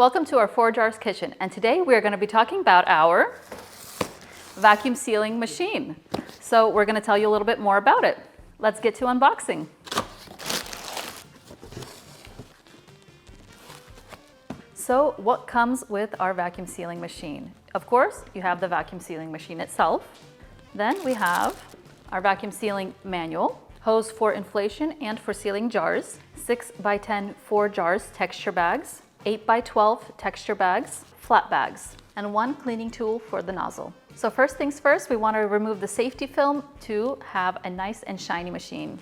Welcome to our Forjars kitchen, and today we are going to be talking about our vacuum sealing machine. So we're going to tell you a little bit more about it. Let's get to unboxing. So what comes with our vacuum sealing machine? Of course, you have the vacuum sealing machine itself. Then we have our vacuum sealing manual, hose for inflation and for sealing jars, 6x10 Forjars texture bags, 8x12 texture bags, flat bags, and one cleaning tool for the nozzle. So first things first, we want to remove the safety film to have a nice and shiny machine.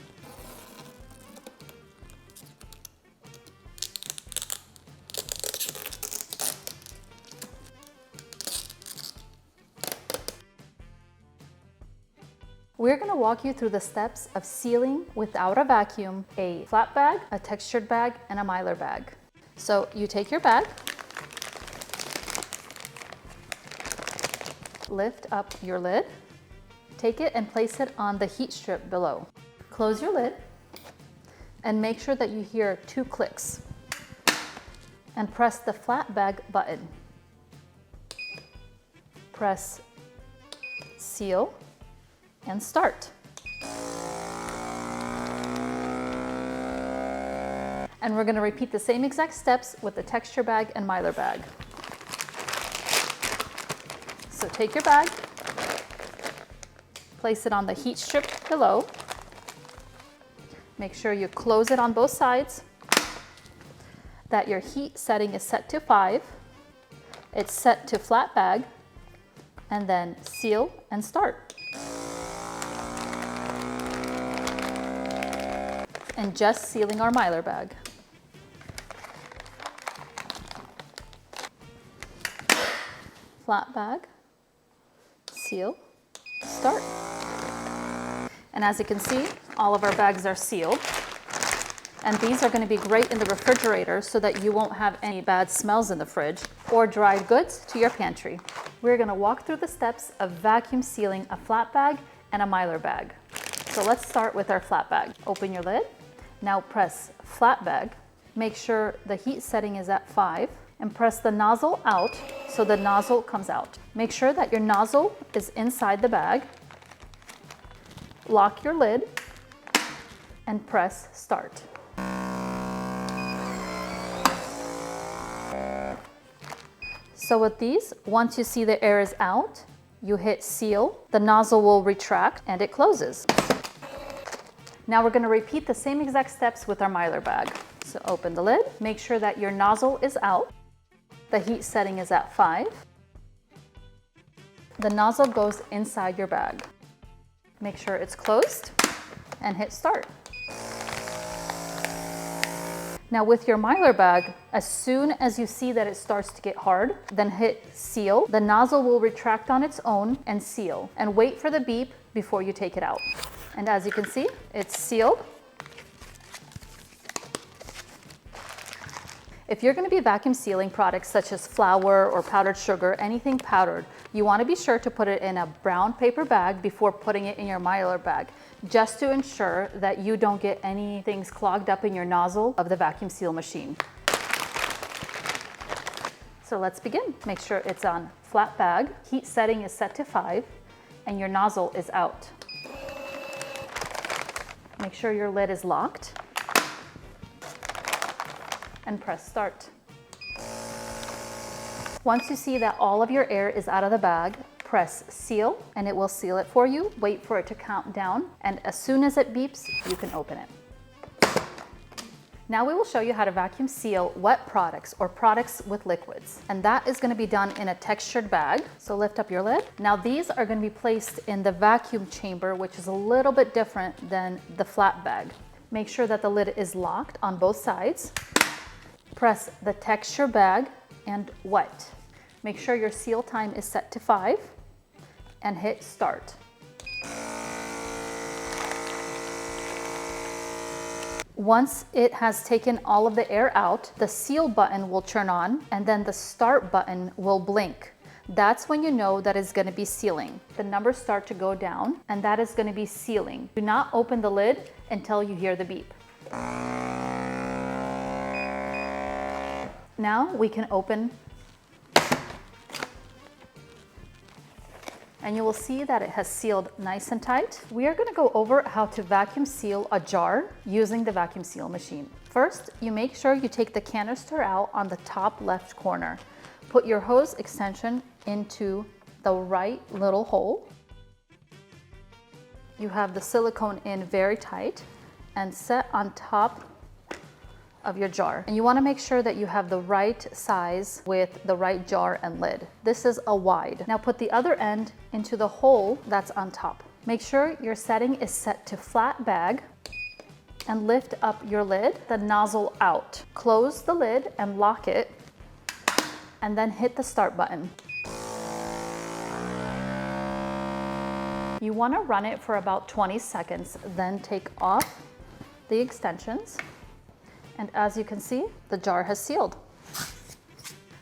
We're going to walk you through the steps of sealing without a vacuum a flat bag, a textured bag, and a mylar bag. So you take your bag, lift up your lid, take it and place it on the heat strip below. Close your lid and make sure that you hear 2 clicks and press the flat bag button. Press seal and start. And we're going to repeat the same exact steps with the texture bag and mylar bag. So take your bag, place it on the heat strip below. Make sure you close it on both sides, that your heat setting is set to 5. It's set to flat bag, and then seal and start. And just sealing our mylar bag. Flat bag, seal, start. And as you can see, all of our bags are sealed. And these are going to be great in the refrigerator so that you won't have any bad smells in the fridge or dry goods to your pantry. We're going to walk through the steps of vacuum sealing a flat bag and a mylar bag. So let's start with our flat bag. Open your lid. Now press flat bag. Make sure the heat setting is at 5 and press the nozzle out so the nozzle comes out. Make sure that your nozzle is inside the bag. Lock your lid and press start. So with these, once you see the air is out, you hit seal, the nozzle will retract and it closes. Now we're going to repeat the same exact steps with our mylar bag. So open the lid, make sure that your nozzle is out, the heat setting is at 5. The nozzle goes inside your bag. Make sure it's closed and hit start. Now with your mylar bag, as soon as you see that it starts to get hard, then hit seal. The nozzle will retract on its own and seal, and wait for the beep before you take it out. And as you can see, it's sealed. If you're going to be vacuum sealing products such as flour or powdered sugar, anything powdered, you want to be sure to put it in a brown paper bag before putting it in your mylar bag, just to ensure that you don't get any things clogged up in your nozzle of the vacuum seal machine. So let's begin. Make sure it's on flat bag, heat setting is set to 5, and your nozzle is out. Make sure your lid is locked and press start. Once you see that all of your air is out of the bag, press seal and it will seal it for you. Wait for it to count down, and as soon as it beeps, you can open it. Now we will show you how to vacuum seal wet products or products with liquids. And that is going to be done in a textured bag. So lift up your lid. Now these are going to be placed in the vacuum chamber, which is a little bit different than the flat bag. Make sure that the lid is locked on both sides. Press the texture bag and wet. Make sure your seal time is set to 5 and hit start. Once it has taken all of the air out, the seal button will turn on and then the start button will blink. That's when you know that it's going to be sealing. The numbers start to go down and that is going to be sealing. Do not open the lid until you hear the beep. Now we can open, and you will see that it has sealed nice and tight. We are going to go over how to vacuum seal a jar using the vacuum seal machine. First, you make sure you take the canister out on the top left corner. Put your hose extension into the right little hole. You have the silicone in very tight and set on top of your jar. And you want to make sure that you have the right size with the right jar and lid. This is a wide. Now put the other end into the hole that's on top. Make sure your setting is set to flat bag and lift up your lid, the nozzle out. Close the lid and lock it, and then hit the start button. You want to run it for about 20 seconds, then take off the extensions. And as you can see, the jar has sealed.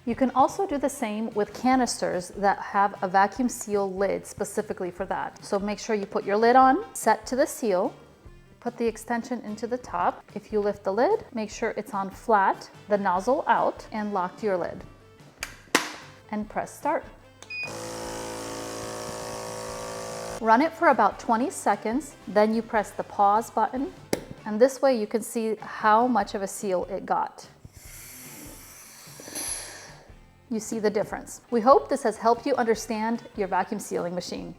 You can also do the same with canisters that have a vacuum seal lid specifically for that. So make sure you put your lid on, set to the seal, put the extension into the top. If you lift the lid, make sure it's on flat, the nozzle out, and lock your lid. And press start. Run it for about 20 seconds, then you press the pause button, and this way you can see how much of a seal it got. You see the difference. We hope this has helped you understand your vacuum sealing machine.